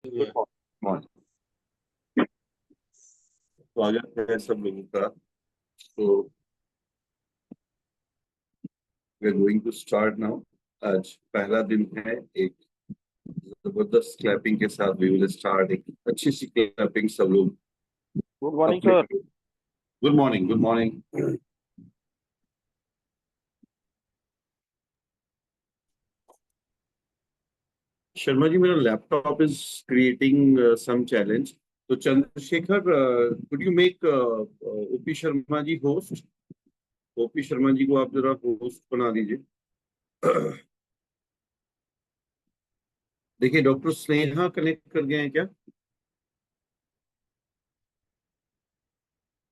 Good morning. स्वागत है सब लोगों का। तो we are going to start now. आज पहला दिन है। एक जबरदस्त क्लैपिंग के साथ वी विल स्टार्ट। एक अच्छी सी क्लैपिंग सब लोग गुड मॉर्निंग अपने। Sir. Good morning, good morning. Sharma ji, मेरा laptop is creating some challenge. तो Chandrashekhar, could you make OP Sharma ji host? OP Sharma ji को आप जरा होस्ट बना दीजिए। देखिए, डॉक्टर स्नेहा कनेक्ट कर गए हैं क्या?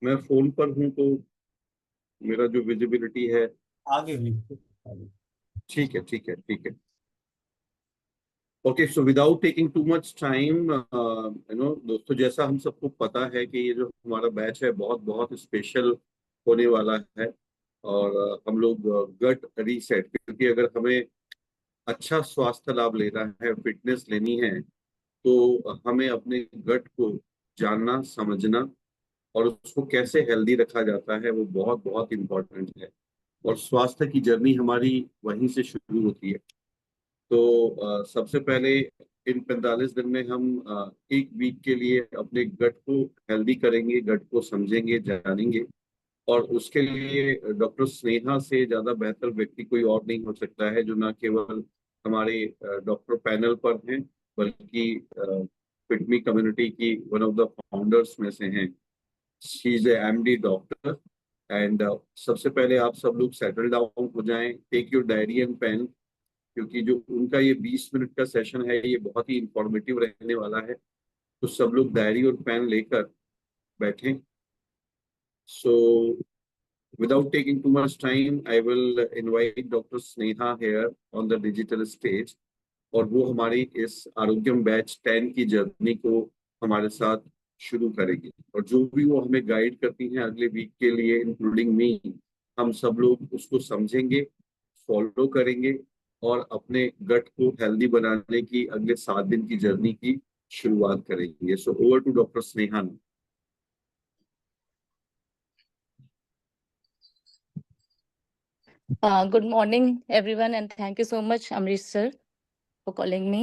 मैं फोन पर हूं तो मेरा जो विजिबिलिटी है। आगे भी आगे। ठीक है, ठीक है, ठीक है। Okay, so without taking too much time, दोस्तों, जैसा हम सबको पता है कि ये जो हमारा बैच है बहुत बहुत स्पेशल होने वाला है। और हम लोग गट रीसेट, क्योंकि अगर हमें अच्छा स्वास्थ्य लाभ लेना है, फिटनेस लेनी है, तो हमें अपने गट को जानना, समझना और उसको कैसे हेल्दी रखा जाता है, वो बहुत बहुत इम्पोर्टेंट है। और स्वास्थ्य की जर्नी हमारी वहीं से शुरू होती है। तो सबसे पहले इन 45 दिन में हम एक वीक के लिए अपने गट को हेल्दी करेंगे, गट को समझेंगे, जानेंगे। और उसके लिए डॉक्टर स्नेहा से ज्यादा बेहतर व्यक्ति कोई और नहीं हो सकता है, जो ना केवल हमारे डॉक्टर पैनल पर हैं, बल्कि फिटमी कम्युनिटी की वन ऑफ द फाउंडर्स में से हैं। She is MD doctor. And सबसे पहले आप सब लोग सेटल डाउन हो जाएं, take your diary and pen, क्योंकि जो उनका ये 20 मिनट का सेशन है ये बहुत ही इंफॉर्मेटिव रहने वाला है। तो सब लोग डायरी और पेन लेकर बैठें। सो without taking too much time, I will invite Dr. Sneha here on the digital stage। और वो हमारी इस आरोग्यम बैच 10 की जर्नी को हमारे साथ शुरू करेगी। और जो भी वो हमें गाइड करती हैं अगले वीक के लिए, इंक्लूडिंग मी, हम सब लोग उसको समझेंगे, फॉलो करेंगे और अपने गट को हेल्दी बनाने की अगले 7 दिन की जर्नी की शुरुआत करेंगे। So over to doctor Sneha. Good morning, everyone, and thank you so much, Amrish sir, for calling me.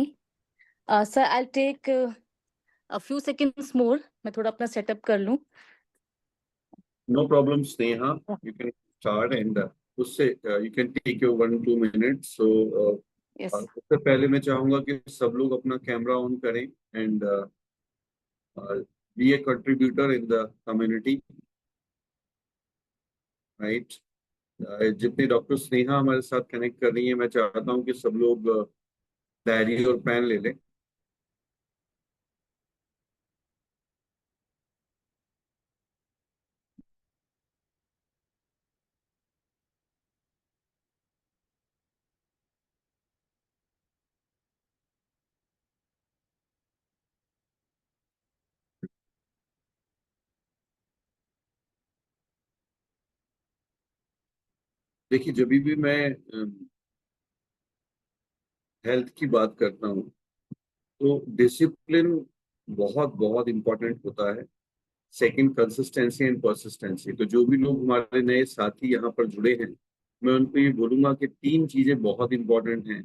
Sir, I'll take a few seconds more. मैं थोड़ा अपना setup कर लूँ. No problem, Sneha. You can start and उससे you can take your 1-2 minutes. So Yes. उससे पहले मैं चाहूंगा कि सब लोग अपना कैमरा ऑन करें and be a contributor in the community, right? जितने डॉक्टर स्नेहा हमारे साथ कनेक्ट कर रही है, मैं चाहता हूँ कि सब लोग डायरी और पेन ले लें। देखिए, जब भी मैं हेल्थ की बात करता हूँ तो डिसिप्लिन बहुत बहुत इंपॉर्टेंट होता है। Second, consistency and persistency. तो जो भी लोग हमारे नए साथी यहाँ पर जुड़े हैं, मैं उनको ये बोलूंगा कि 3 चीजें बहुत इंपॉर्टेंट हैं,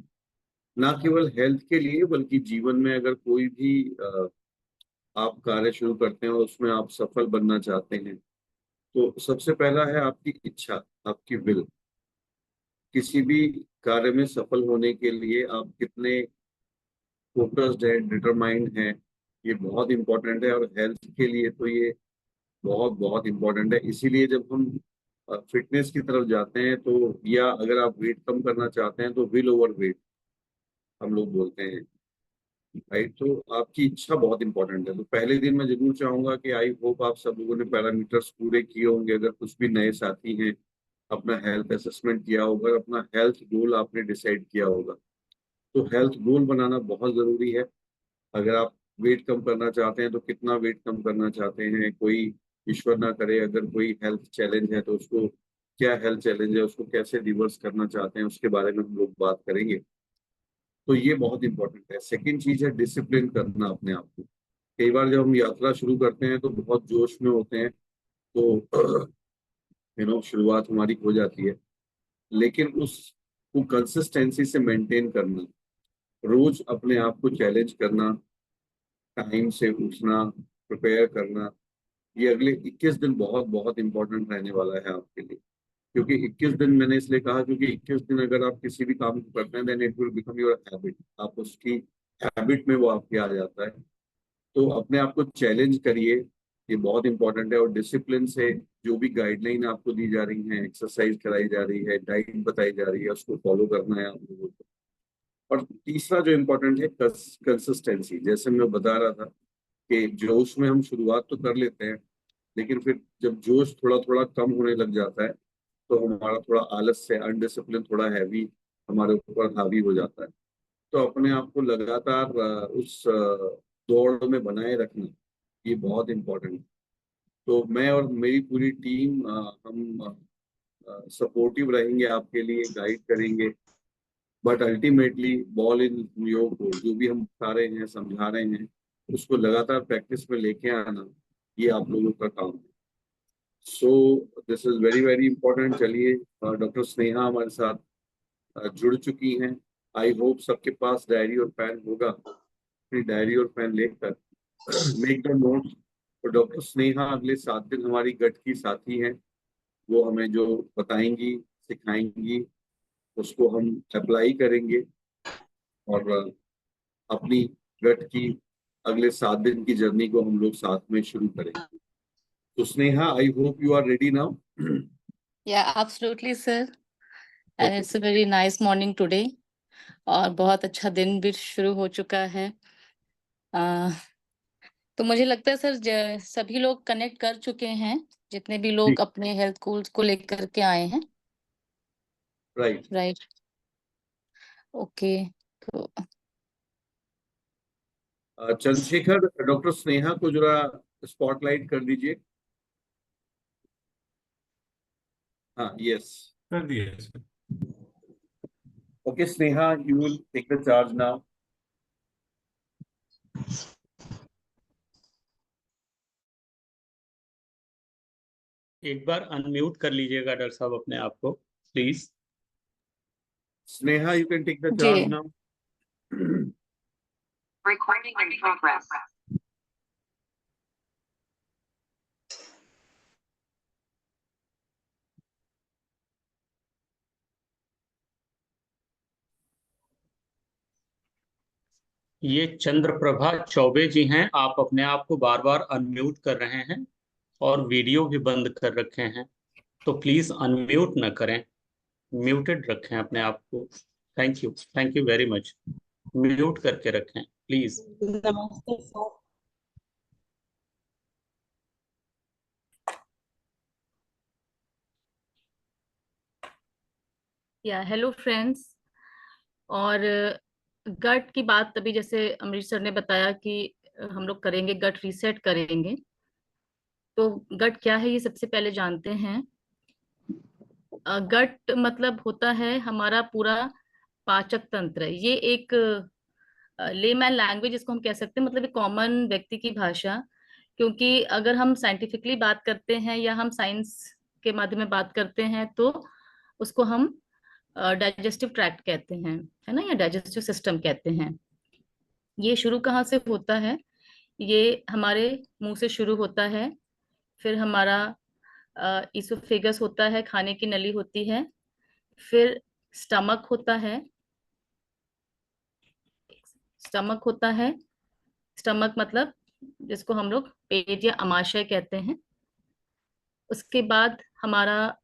ना केवल हेल्थ के लिए बल्कि जीवन में अगर कोई भी आप कार्य शुरू करते हैं और उसमें आप सफल बनना चाहते हैं, तो सबसे पहला है आपकी इच्छा, आपकी विल। किसी भी कार्य में सफल होने के लिए आप कितने फोकस्ड है, डिटरमाइंड है, ये बहुत इंपॉर्टेंट है। और हेल्थ के लिए तो ये बहुत बहुत इंपॉर्टेंट है। इसीलिए जब हम फिटनेस की तरफ जाते हैं, तो या अगर आप वेट कम करना चाहते हैं तो विल ओवर वेट हम लोग बोलते हैं, राइट? तो आपकी इच्छा बहुत इंपॉर्टेंट है। तो पहले दिन मैं जरूर चाहूंगा कि आई होप आप सब लोगों ने पैरामीटर्स पूरे किए होंगे। अगर कुछ भी नए साथी हैं, अपना हेल्थ असेसमेंट किया होगा, अपना हेल्थ गोल आपने डिसाइड किया होगा। तो हेल्थ गोल बनाना बहुत जरूरी है। अगर आप वेट कम करना चाहते हैं तो कितना वेट कम करना चाहते हैं, कोई ईश्वर ना करे अगर कोई हेल्थ चैलेंज है तो उसको क्या हेल्थ चैलेंज है, उसको कैसे रिवर्स करना चाहते हैं, उसके बारे में हम लोग बात करेंगे। तो ये बहुत इंपॉर्टेंट है। सेकंड चीज है डिसिप्लिन करना अपने आप को। कई बार जब हम यात्रा शुरू करते हैं तो बहुत जोश में होते हैं, तो शुरुआत हमारी हो जाती है, लेकिन उसको कंसिस्टेंसी से मेंटेन करना, रोज अपने आप को चैलेंज करना, टाइम से उठना, प्रिपेयर करना, ये अगले 21 दिन बहुत बहुत इंपॉर्टेंट रहने वाला है आपके लिए। क्योंकि 21 दिन मैंने इसलिए कहा क्योंकि 21 दिन अगर आप किसी भी काम को करते हैं then it will become your habit, आप उसकी हैबिट में वो आपके आ जाता है। तो अपने आप को चैलेंज करिए, ये बहुत इंपॉर्टेंट है। और डिसिप्लिन से जो भी गाइडलाइन आपको दी जा रही है, एक्सरसाइज कराई जा रही है, डाइट बताई जा रही है, उसको फॉलो करना है आप लोगों को। और तीसरा जो इम्पोर्टेंट है कंसिस्टेंसी, जैसे मैं बता रहा था कि जोश में हम शुरुआत तो कर लेते हैं, लेकिन फिर जब जोश थोड़ा थोड़ा कम होने लग जाता है तो हमारा थोड़ा आलस से अनडिसिप्लिन थोड़ा हैवी हमारे ऊपर हावी हो जाता है। तो अपने आप को लगातार उस दौड़ में बनाए रखना, ये बहुत इम्पोर्टेंट है। तो मैं और मेरी पूरी टीम हम सपोर्टिव रहेंगे, आपके लिए गाइड करेंगे। But ultimately ball in your court, जो भी हम बता रहे हैं समझा रहे हैं उसको लगातार प्रैक्टिस में लेके आना, ये आप लोगों का काम है। So this is very very important. चलिए, डॉक्टर स्नेहा हमारे साथ जुड़ चुकी हैं। आई होप सबके पास डायरी और पेन होगा, अपनी डायरी और पेन लेकर मेक द नोट्स। तो डॉक्टर स्नेहा अगले 7 दिन हमारी गट की साथी हैं, वो हमें जो बताएंगी सिखाएंगी उसको हम अप्लाई करेंगे और अपनी गट की अगले 7 दिन की जर्नी को हम लोग साथ में शुरू करेंगे। तो Sneha, I hope you are ready now. Yeah, absolutely, sir. And it's a very nice morning today. और बहुत अच्छा दिन भी शुरू हो चुका है। तो मुझे लगता है सर सभी लोग कनेक्ट कर चुके हैं, जितने भी लोग अपने हेल्थ गोल्स को लेकर के आए हैं। Right right, okay. तो चंद्रशेखर, डॉक्टर स्नेहा को जरा स्पॉटलाइट कर दीजिए। हाँ, यस, कर दिया sir. Okay Sneha, you will take the charge now. एक बार अनम्यूट कर लीजिएगा डॉक्टर साहब अपने आप को please. Sneha, you can take the जी, charge now. Recording in progress. ये चंद्रप्रभा चौबे जी हैं, आप अपने आप को बार बार अनम्यूट कर रहे हैं और वीडियो भी बंद कर रखे हैं, तो प्लीज अनम्यूट न करें, म्यूटेड रखें अपने आप को। Thank you very much. Mute करके रखें प्लीज। नमस्ते सर। या हेलो फ्रेंड्स। और गट की बात तभी जैसे अमरीश सर ने बताया कि हम लोग करेंगे, गट रीसेट करेंगे। तो गट क्या है ये सबसे पहले जानते हैं। गट मतलब होता है हमारा पूरा पाचक तंत्र। ये एक लेमैन लैंग्वेज इसको हम कह सकते हैं, मतलब एक कॉमन व्यक्ति की भाषा। क्योंकि अगर हम साइंटिफिकली बात करते हैं या हम साइंस के माध्यम में बात करते हैं तो उसको हम डाइजेस्टिव ट्रैक्ट कहते हैं, है ना, या डाइजेस्टिव सिस्टम कहते हैं। ये शुरू कहाँ से होता है? ये हमारे मुंह से शुरू होता है, फिर हमारा इसोफेगस होता है, खाने की नली होती है, फिर स्टमक होता है। स्टमक होता है, स्टमक मतलब जिसको हम लोग पेट या अमाशय कहते हैं। उसके बाद हमारा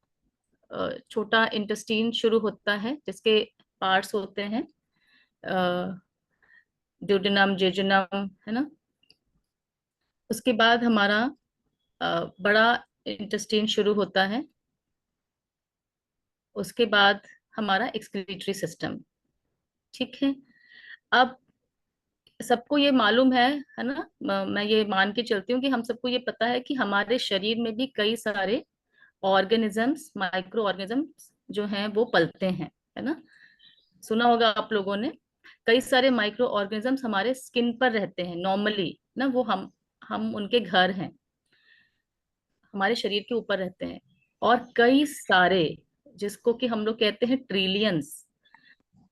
छोटा इंटेस्टीन शुरू होता है, जिसके पार्ट्स होते हैं ड्यूडेनम, जेजुनम, है ना। उसके बाद हमारा बड़ा इंटेस्टीन शुरू होता है। उसके बाद हमारा एक्सक्रीटरी सिस्टम। ठीक है, अब सबको ये मालूम है ना, मैं ये मान के चलती हूँ कि हम सबको ये पता है कि हमारे शरीर में भी कई सारे ऑर्गेनिजम्स, माइक्रो ऑर्गेनिजम्स जो हैं वो पलते हैं, है ना। सुना होगा आप लोगों ने। कई सारे माइक्रो ऑर्गेनिजम्स हमारे स्किन पर रहते हैं नॉर्मली ना, वो हम उनके घर हैं, हमारे शरीर के ऊपर रहते हैं। और कई सारे, जिसको कि हम लोग कहते हैं ट्रिलियंस,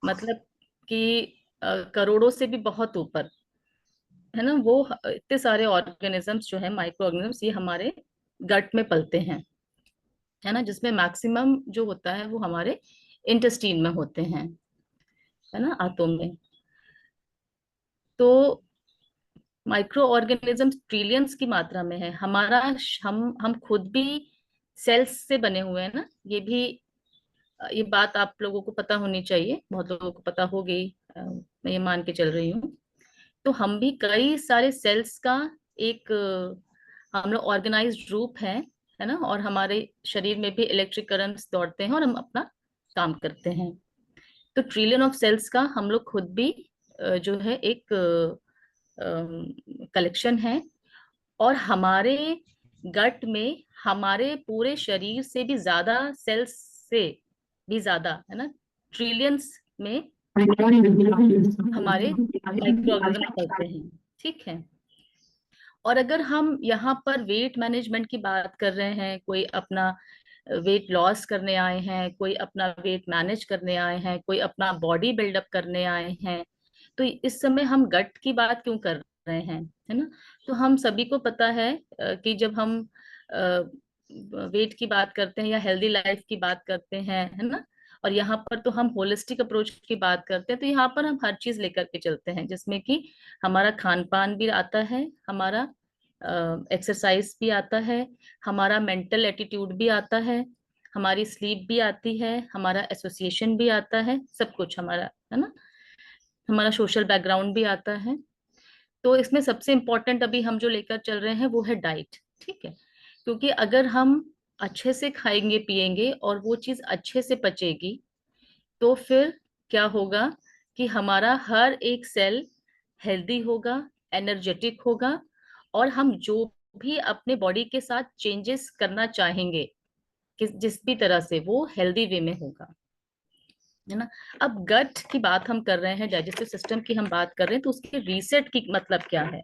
मतलब कि करोड़ों से भी बहुत ऊपर, है ना, वो इतने सारे ऑर्गेनिजम्स जो है, माइक्रो ऑर्गेनिजम्स, ये हमारे गट में पलते हैं, है ना, जिसमें मैक्सिमम जो होता है वो हमारे इंटेस्टीन में होते हैं, है ना, आंतों में। तो माइक्रो ऑर्गेनिजम्स ट्रिलियंस की मात्रा में है। हमारा हम खुद भी सेल्स से बने हुए हैं ना, ये भी ये बात आप लोगों को पता होनी चाहिए, बहुत लोगों को पता होगी, मैं ये मान के चल रही हूँ। तो हम भी कई सारे सेल्स का एक हम लोग ऑर्गेनाइज्ड ग्रुप है ना, और हमारे शरीर में भी इलेक्ट्रिक करंट्स दौड़ते हैं और हम अपना काम करते हैं। तो ट्रिलियन ऑफ सेल्स का हम लोग खुद भी जो है एक कलेक्शन है। और हमारे गट में हमारे पूरे शरीर से भी ज्यादा सेल्स से भी ज्यादा, है ना, ट्रिलियंस में हमारे माइक्रो ऑर्गेनिज्म पड़ते हैं। ठीक है। और अगर हम यहाँ पर वेट मैनेजमेंट की बात कर रहे हैं, कोई अपना वेट लॉस करने आए हैं, कोई अपना वेट मैनेज करने आए हैं, कोई अपना बॉडी बिल्डअप करने आए हैं, तो इस समय हम गट की बात क्यों कर रहे हैं, है ना। तो हम सभी को पता है कि जब हम वेट की बात करते हैं या हेल्दी लाइफ की बात करते हैं, है ना, और यहाँ पर तो हम होलिस्टिक अप्रोच की बात करते हैं, तो यहाँ पर हम हर चीज लेकर के चलते हैं, जिसमें कि हमारा खान पान भी आता है, हमारा एक्सरसाइज भी आता है, हमारा मेंटल एटीट्यूड भी आता है, हमारी स्लीप भी आती है, हमारा एसोसिएशन भी आता है, सब कुछ हमारा, है ना, हमारा सोशल बैकग्राउंड भी आता है। तो इसमें सबसे इम्पोर्टेंट अभी हम जो लेकर चल रहे हैं वो है डाइट। ठीक है। क्योंकि अगर हम अच्छे से खाएंगे पिएंगे और वो चीज अच्छे से पचेगी, तो फिर क्या होगा कि हमारा हर एक सेल हेल्दी होगा, एनर्जेटिक होगा, और हम जो भी अपने बॉडी के साथ चेंजेस करना चाहेंगे, जिस भी तरह से, वो हेल्दी वे में होगा, है ना। अब गट की बात हम कर रहे हैं, डाइजेस्टिव सिस्टम की हम बात कर रहे हैं, तो उसके रीसेट की मतलब क्या है।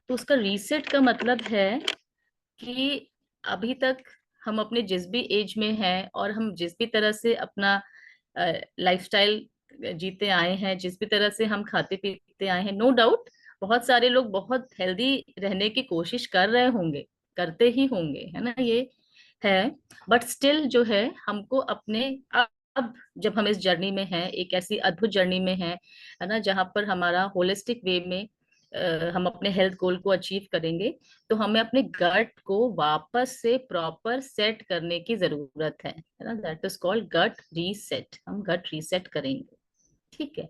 तो उसका रीसेट का मतलब है कि अभी तक हम अपने जिस भी एज में हैं और हम जिस भी तरह से अपना लाइफस्टाइल जीते आए हैं, जिस भी तरह से हम खाते पीते आए हैं, नो डाउट बहुत सारे लोग बहुत हेल्दी रहने की कोशिश कर रहे होंगे, करते ही होंगे, है ना, ये है। बट स्टिल जो है हमको अपने, अब जब हम इस जर्नी में हैं, एक ऐसी अद्भुत जर्नी में हैं, है ना, जहाँ पर हमारा होलिस्टिक वे में हम अपने हेल्थ गोल को अचीव करेंगे, तो हमें अपने गट को वापस से प्रॉपर सेट करने की जरूरत है ना। That is called gut reset. हम गट रीसेट करेंगे। ठीक है।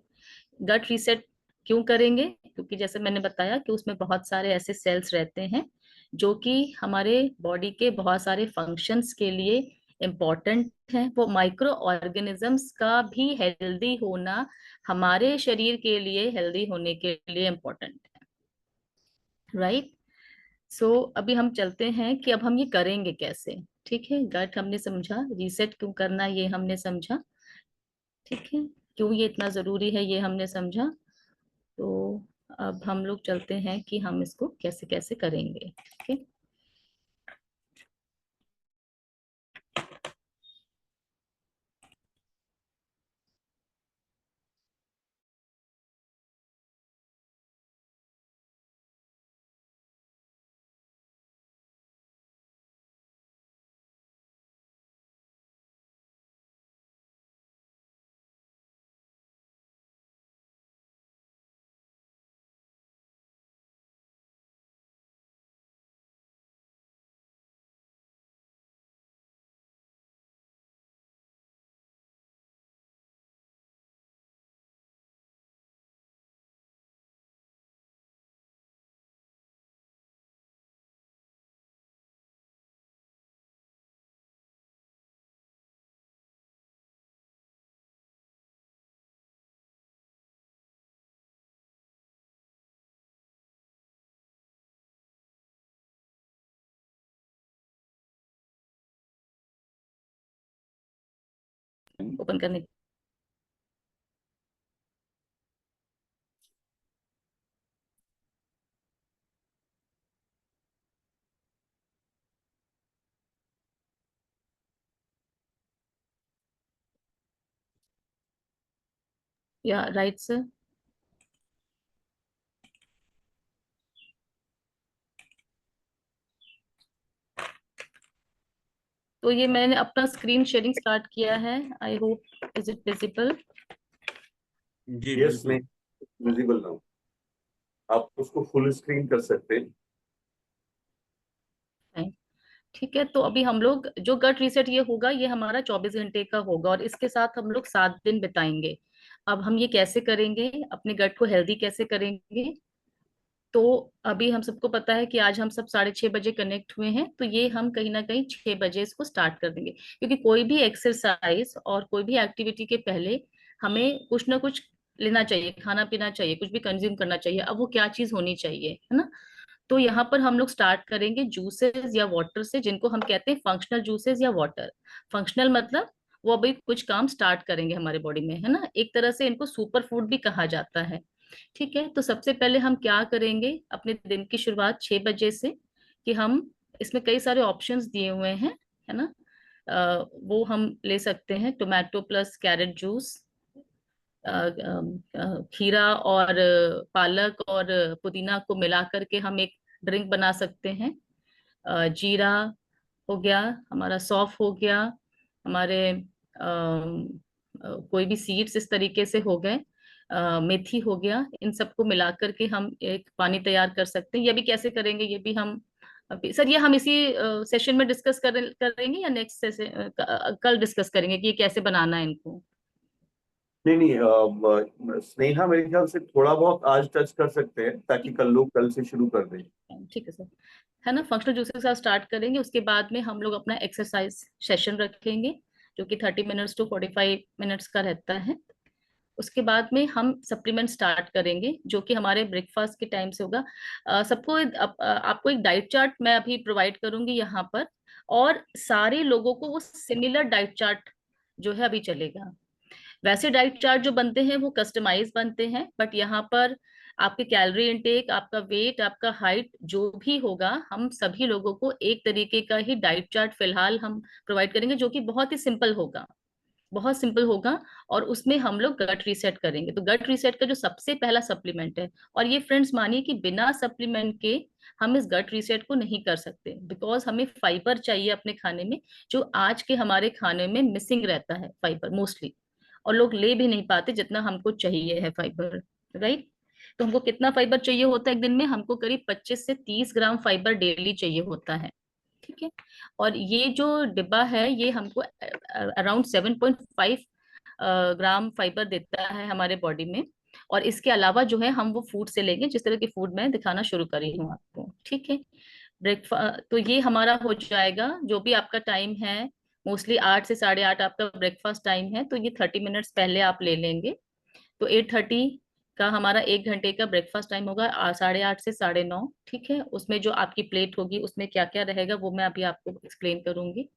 गट रीसेट क्यों करेंगे? क्योंकि जैसे मैंने बताया कि उसमें बहुत सारे ऐसे सेल्स रहते हैं जो कि हमारे बॉडी के बहुत सारे फंक्शंस के लिए इम्पोर्टेंट हैं। वो माइक्रो ऑर्गेनिजम्स का भी हेल्दी होना हमारे शरीर के लिए हेल्दी होने के लिए इम्पोर्टेंट है, राइट। सो अभी हम चलते हैं कि अब हम ये करेंगे कैसे। ठीक है, गट हमने समझा, रीसेट क्यों करना ये हमने समझा, ठीक है, क्यों ये इतना जरूरी है ये हमने समझा। तो अब हम लोग चलते हैं कि हम इसको कैसे कैसे करेंगे। ठीक है। ओपन करने या राइट सर। तो ये मैंने अपना स्क्रीन शेयरिंग स्टार्ट किया है, I hope is it visible. जी यस बिल्कुल। नहीं विजिबल नाउ, आप उसको फुल स्क्रीन कर सकते हैं। ठीक है, तो अभी हम लोग जो गट रीसेट ये होगा, ये हमारा 24 घंटे का होगा और इसके साथ हम लोग 7 दिन बिताएंगे। अब हम ये कैसे करेंगे, अपने गट को हेल्दी कैसे करेंगे? तो अभी हम सबको पता है कि आज हम सब 6:30 बजे कनेक्ट हुए हैं, तो ये हम कहीं ना कहीं 6 बजे इसको स्टार्ट कर देंगे, क्योंकि कोई भी एक्सरसाइज और कोई भी एक्टिविटी के पहले हमें कुछ ना कुछ लेना चाहिए, खाना पीना चाहिए, कुछ भी कंज्यूम करना चाहिए। अब वो क्या चीज होनी चाहिए, है ना? तो यहाँ पर हम लोग स्टार्ट करेंगे जूसेस या वाटर से, जिनको हम कहते हैं फंक्शनल जूसेस या वाटर। फंक्शनल मतलब वो अभी कुछ काम स्टार्ट करेंगे हमारे बॉडी में, है ना? एक तरह से इनको सुपर फूड भी कहा जाता है। ठीक है, तो सबसे पहले हम क्या करेंगे अपने दिन की शुरुआत 6 बजे से, कि हम इसमें कई सारे ऑप्शंस दिए हुए हैं, है ना? वो हम ले सकते हैं, टोमेटो प्लस कैरेट जूस, खीरा और पालक और पुदीना को मिला करके हम एक ड्रिंक बना सकते हैं। जीरा हो गया, हमारा सौंफ हो गया, हमारे कोई भी सीड्स इस तरीके से हो गए, मेथी हो गया, इन सबको मिला करके हम एक पानी तैयार कर सकते हैं। ये भी कैसे करेंगे, ये भी हम अभी सर, ये हम इसी सेशन में डिस्कस करेंगे या नेक्स्ट सेशन कल डिस्कस करेंगे कि ये कैसे बनाना है इनको? नहीं नहीं स्नेहा मेरे ख्याल से थोड़ा बहुत आज टच कर सकते हैं, ताकि कल लोग कल से शुरू कर दें। ठीक है सर, है ना? फंक्शनल जूसेस के साथ स्टार्ट करेंगे, उसके बाद में हम लोग अपना एक्सरसाइज सेशन रखेंगे, जो कि 30 मिनट्स टू 45 मिनट्स का रहता है। उसके बाद में हम सप्लीमेंट स्टार्ट करेंगे, जो कि हमारे ब्रेकफास्ट के टाइम से होगा। सबको आपको एक डाइट चार्ट मैं अभी प्रोवाइड करूंगी यहाँ पर, और सारे लोगों को वो सिमिलर डाइट चार्ट जो है अभी चलेगा। वैसे डाइट चार्ट जो बनते हैं वो कस्टमाइज बनते हैं, बट यहाँ पर आपके कैलोरी इनटेक, आपका वेट, आपका हाइट जो भी होगा, हम सभी लोगों को एक तरीके का ही डाइट चार्ट फिलहाल हम प्रोवाइड करेंगे, जो कि बहुत ही सिंपल होगा, बहुत सिंपल होगा। और उसमें हम लोग गट रीसेट करेंगे। तो गट रीसेट का जो सबसे पहला सप्लीमेंट है, और ये फ्रेंड्स मानिए कि बिना सप्लीमेंट के हम इस गट रीसेट को नहीं कर सकते, बिकॉज हमें फाइबर चाहिए अपने खाने में, जो आज के हमारे खाने में मिसिंग रहता है फाइबर मोस्टली, और लोग ले भी नहीं पाते जितना हमको चाहिए है फाइबर, राइट? तो हमको कितना फाइबर चाहिए होता है एक दिन में? हमको करीब 25 से 30 ग्राम फाइबर डेली चाहिए होता है। ठीक है, और ये जो डिब्बा है ये हमको अराउंड 7.5 ग्राम फाइबर देता है हमारे बॉडी में। और इसके अलावा जो है हम वो फूड से लेंगे, जिस तरह की फूड मैं दिखाना शुरू करी हूँ आपको। ठीक है, ब्रेकफास्ट तो ये हमारा हो जाएगा, जो भी आपका टाइम है, मोस्टली 8 से 8:30 आपका ब्रेकफास्ट टाइम है, तो ये 30 मिनट्स पहले आप ले लेंगे। तो 8:30 का हमारा 1 घंटे का ब्रेकफास्ट टाइम होगा, 8:30 से 9:30। ठीक है, उसमें जो आपकी प्लेट होगी उसमें क्या क्या रहेगा वो मैं अभी आपको एक्सप्लेन करूंगी।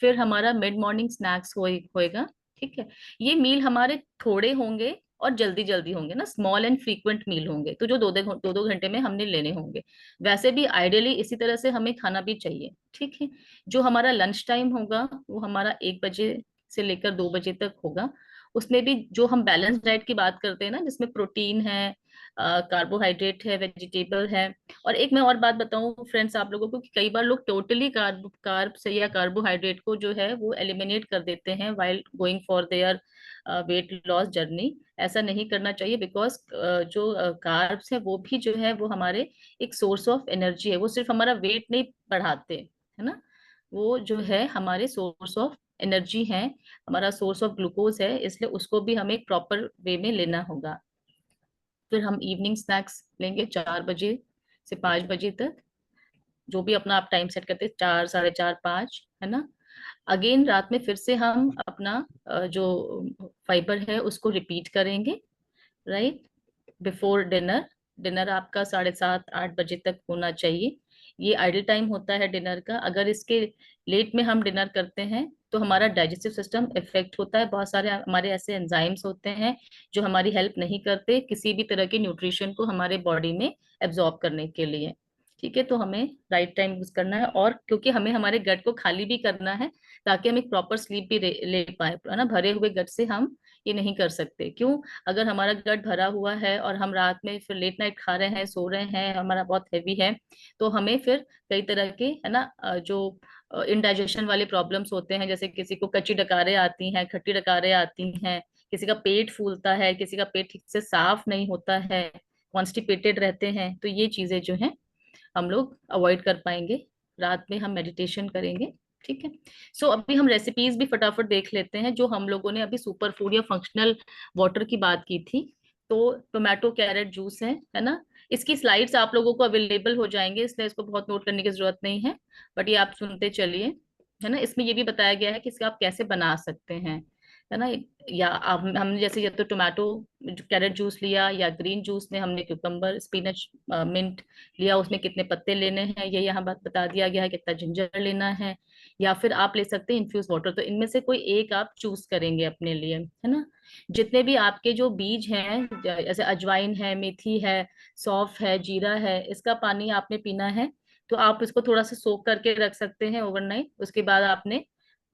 फिर हमारा मिड मॉर्निंग स्नैक्स होएगा। ठीक है, ये मील हमारे थोड़े होंगे और जल्दी जल्दी होंगे ना, स्मॉल एंड फ्रीक्वेंट मील होंगे, तो जो दो दो घंटे में हमने लेने होंगे। वैसे भी आइडियली इसी तरह से हमें खाना भी चाहिए। ठीक है, जो हमारा लंच टाइम होगा वो हमारा 1 बजे से लेकर 2 बजे तक होगा। उसमें भी जो हम बैलेंस डाइट की बात करते हैं ना, जिसमें प्रोटीन है, कार्बोहाइड्रेट है, वेजिटेबल है। और एक मैं और बात बताऊं फ्रेंड्स आप लोगों को, कि कई बार लोग टोटली कार्ब से या कार्बोहाइड्रेट को जो है वो एलिमिनेट कर देते हैं while going for their weight loss journey. ऐसा नहीं करना चाहिए, बिकॉज जो कार्ब्स है वो भी जो है वो हमारे एक सोर्स ऑफ एनर्जी है, वो सिर्फ हमारा वेट नहीं बढ़ाते, है ना? वो जो है हमारे सोर्स ऑफ एनर्जी है, हमारा सोर्स ऑफ ग्लूकोज है, इसलिए उसको भी हमें प्रॉपर वे में लेना होगा। फिर हम इवनिंग स्नैक्स लेंगे 4 बजे से 5 बजे तक, जो भी अपना आप टाइम सेट करते हैं, 4, 4:30, 5, है ना? अगेन रात में फिर से हम अपना जो फाइबर है उसको रिपीट करेंगे, राइट? बिफोर डिनर, डिनर आपका 7:30-8 बजे तक होना चाहिए। ये आइडल टाइम होता है डिनर का। अगर इसके लेट में हम डिनर करते हैं तो हमारा डाइजेस्टिव सिस्टम इफेक्ट होता है, बहुत सारे हमारे ऐसे एंजाइम्स होते हैं जो हमारी हेल्प नहीं करते किसी भी तरह के न्यूट्रिशन को हमारे बॉडी में एब्जॉर्ब करने के लिए। ठीक है, तो हमें राइट टाइम यूज करना है, और क्योंकि हमें हमारे गट को खाली भी करना है, ताकि हम एक प्रॉपर स्लीप भी ले पाए, है ना? भरे हुए गट से हम ये नहीं कर सकते। क्यों? अगर हमारा गट भरा हुआ है और हम रात में फिर लेट नाइट खा रहे हैं, सो रहे हैं, हमारा बहुत हैवी है, तो हमें फिर कई तरह के है ना जो इंडाइजेशन वाले प्रॉब्लम्स होते हैं, जैसे किसी को कच्ची डकारें आती हैं, खट्टी डकारें आती हैं, किसी का पेट फूलता है, किसी का पेट ठीक से साफ नहीं होता है, कॉन्स्टिपेटेड रहते हैं। तो ये चीजें जो हैं हम लोग अवॉइड कर पाएंगे। रात में हम मेडिटेशन करेंगे। ठीक है। सो अभी हम रेसिपीज भी फटाफट देख लेते हैं। जो हम लोगों ने अभी सुपर फूड या फंक्शनल वाटर की बात की थी, तो टोमेटो कैरेट जूस है ना। इसकी स्लाइड्स आप लोगों को अवेलेबल हो जाएंगे, इसलिए इसको बहुत नोट करने की जरूरत नहीं है, बट ये आप सुनते चलिए। है ना, इसमें ये भी बताया गया है कि इसका आप कैसे बना सकते हैं, है ना। या आप हमने जैसे या तो टोमेटो कैरेट जूस लिया, या ग्रीन जूस में हमने क्यूकम्बर, स्पिनच, मिंट लिया, उसमें कितने पत्ते लेने हैं ये यहाँ बात बता दिया गया है, कितना जिंजर लेना है। या फिर आप ले सकते हैं इन्फ्यूज वाटर। तो इनमें से कोई एक आप चूज करेंगे अपने लिए, है ना। जितने भी आपके जो बीज हैं, जैसे अजवाइन है, मेथी है, सौंफ है, जीरा है, इसका पानी आपने पीना है। तो आप इसको थोड़ा सा सोक करके रख सकते हैं ओवरनाइट। उसके बाद आपने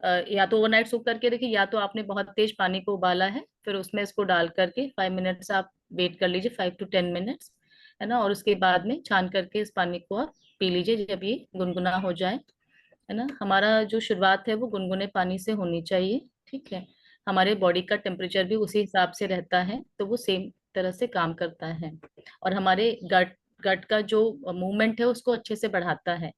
या तो ओवरनाइट सोक करके रखिए, या तो आपने बहुत तेज पानी को उबाला है, फिर उसमें इसको डाल करके 5 मिनट्स आप वेट कर लीजिए, 5 to 10 मिनट्स, है ना। और उसके बाद में छान करके इस पानी को आप पी लीजिए जब ये गुनगुना हो जाए, है ना। हमारा जो शुरुआत है वो गुनगुने पानी से होनी चाहिए। ठीक है। हमारे बॉडी का टेम्परेचर भी उसी हिसाब से रहता है, तो वो सेम तरह से काम करता है, और हमारे गट गट का जो मूवमेंट है उसको अच्छे से बढ़ाता है।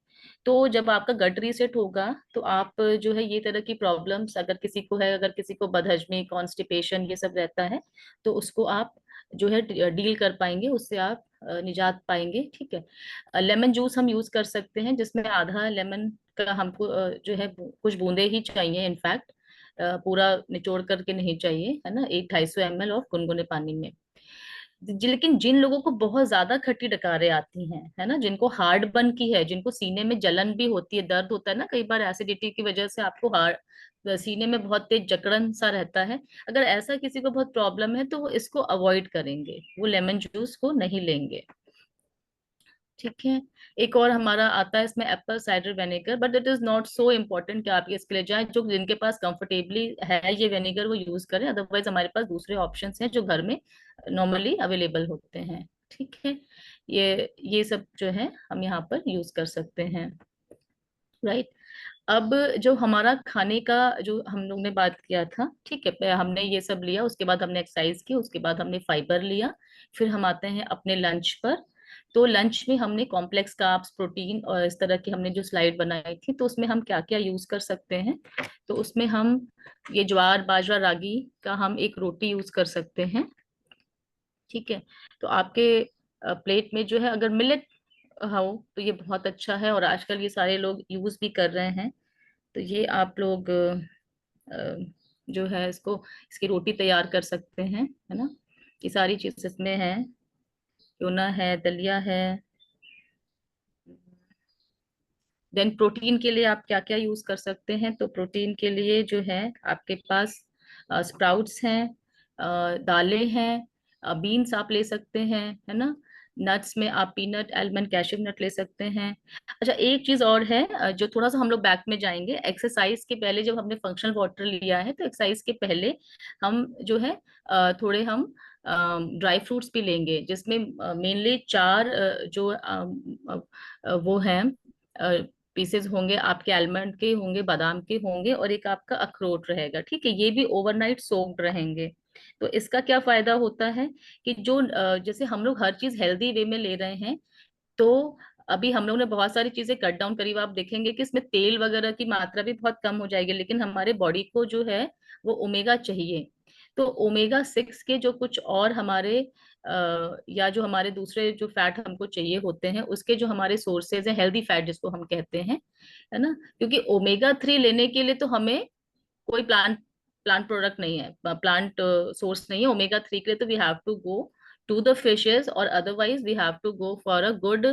तो जब आपका गट रीसेट होगा, तो आप जो है ये तरह की प्रॉब्लम्स अगर किसी को है, अगर किसी को बदहजमी, कॉन्स्टिपेशन ये सब रहता है, तो उसको आप जो है डील कर पाएंगे, उससे आप निजात पाएंगे। ठीक है। लेमन जूस हम यूज कर सकते हैं, जिसमें आधा लेमन का हमको जो है कुछ बूंदे ही चाहिए, इनफैक्ट पूरा निचोड़ करके नहीं चाहिए, है ना। 150-250 ml ऑफ गुनगुने पानी में। लेकिन जिन लोगों को बहुत ज्यादा खट्टी डकारें आती हैं, है ना, जिनको हार्ट बर्न की है, जिनको सीने में जलन भी होती है, दर्द होता है ना, कई बार एसिडिटी की वजह से आपको हार्ट सीने में बहुत तेज जकड़न सा रहता है, अगर ऐसा किसी को बहुत प्रॉब्लम है, तो वो इसको अवॉइड करेंगे, वो लेमन जूस को नहीं लेंगे। ठीक है। एक और हमारा आता है इसमें Apple cider vinegar, but it is not so important कि आप ये इसके लिए जाएं। जो जिनके पास कंफर्टेबली है ये विनेगर वो यूज करें, अदरवाइज हमारे पास दूसरे ऑप्शंस हैं जो घर में नॉर्मली अवेलेबल होते हैं। ठीक है। ये सब जो है हम यहाँ पर यूज कर सकते हैं। राइट। अब जो हमारा खाने का जो हम लोग ने बात किया था, ठीक है, हमने ये सब लिया, उसके बाद हमने एक्सरसाइज की, उसके बाद हमने फाइबर लिया, फिर हम आते हैं अपने लंच पर। तो लंच में हमने कॉम्प्लेक्स कार्ब्स, प्रोटीन और इस तरह की हमने जो स्लाइड बनाई थी, तो उसमें हम क्या क्या यूज कर सकते हैं। तो उसमें हम ये ज्वार, बाजरा, रागी का हम एक रोटी यूज कर सकते हैं। ठीक है। तो आपके प्लेट में जो है अगर मिलेट हो तो ये बहुत अच्छा है, और आजकल ये सारे लोग यूज भी कर रहे हैं। तो ये आप लोग जो है इसको, इसकी रोटी तैयार कर सकते हैं, है ना। ये सारी चीज इसमें है, क्योना है, दलिया है। देन प्रोटीन के लिए आप क्या क्या यूज कर सकते हैं। तो प्रोटीन के लिए जो है आपके पास स्प्राउट्स हैं, दालें हैं, बीन्स आप ले सकते हैं, है ना। नट्स में आप पीनट, आलमंड, कैश्यू नट ले सकते हैं। अच्छा, एक चीज और है जो थोड़ा सा हम लोग बैक में जाएंगे। एक्सरसाइज के पहले जब हमने फंक्शनल वाटर लिया है, तो एक्सरसाइज के पहले हम जो है थोड़े हम ड्राई फ्रूट्स भी लेंगे, जिसमें मेनली 4 जो वो हैं पीसेस होंगे आपके, आलमंड के होंगे, बादाम के होंगे, और एक आपका अखरोट रहेगा। ठीक है। ये भी ओवरनाइट सोक्ड रहेंगे। तो इसका क्या फायदा होता है कि जो जैसे हम लोग हर चीज हेल्दी वे में ले रहे हैं, तो अभी हम लोग ने बहुत सारी चीजें कट डाउन करी, आप देखेंगे कि इसमें तेल वगैरह की मात्रा भी बहुत कम हो जाएगी, लेकिन हमारे बॉडी को जो है वो ओमेगा चाहिए। तो ओमेगा 6 के जो कुछ और हमारे या जो हमारे दूसरे जो फैट हमको चाहिए होते हैं, उसके जो हमारे सोर्सेज हैं, हेल्दी फैट जिसको हम कहते हैं, है ना। क्योंकि ओमेगा 3 लेने के लिए तो हमें कोई प्लांट प्लांट प्रोडक्ट नहीं है, प्लांट सोर्स नहीं है ओमेगा 3 के लिए, तो we have to go to the fishes, और otherwise we have to go for a good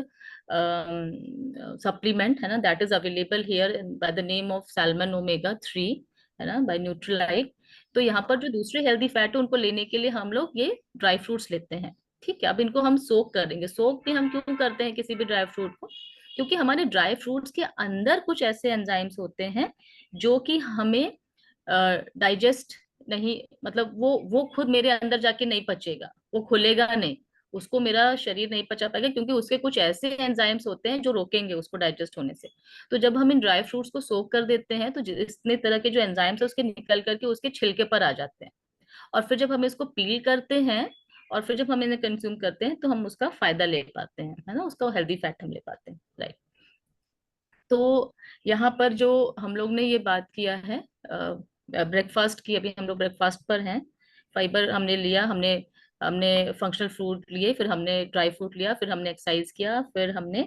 supplement, है ना, that is available here by the name of salmon omega 3, है ना, बाय न्यूट्रीलाइट। तो यहाँ पर जो दूसरे हेल्दी फैट है उनको लेने के लिए हम लोग ये ड्राई फ्रूट्स लेते हैं। ठीक है। अब इनको हम सोक करेंगे। सोक भी हम क्यों करते हैं किसी भी ड्राई फ्रूट को? क्योंकि हमारे ड्राई फ्रूट्स के अंदर कुछ ऐसे एंजाइम्स होते हैं जो कि हमें डाइजेस्ट नहीं, मतलब वो खुद मेरे अंदर जाके नहीं पचेगा, वो खुलेगा नहीं, उसको मेरा शरीर नहीं पचा पाएगा, क्योंकि उसके कुछ ऐसे एंजाइम्स होते हैं जो रोकेंगे उसको डाइजेस्ट होने से। तो जब हम इन ड्राई फ्रूट्स को सोक कर देते हैं तो इतने तरह के जो एंजाइम्स है उसके निकल करके उसके छिलके पर आ जाते हैं, और फिर जब हम इसको पील करते हैं और फिर जब हम इन्हें कंज्यूम करते हैं तो हम उसका फायदा ले पाते हैं, है ना, उसका हेल्दी फैट हम ले पाते हैं, राइट। तो यहाँ पर जो हम लोग ने ये बात किया है ब्रेकफास्ट की, अभी हम लोग ब्रेकफास्ट पर हैं। फाइबर हमने लिया, हमने हमने फंक्शनल फ्रूट लिए, फिर हमने ड्राई फ्रूट लिया, फिर हमने एक्सरसाइज किया, फिर हमने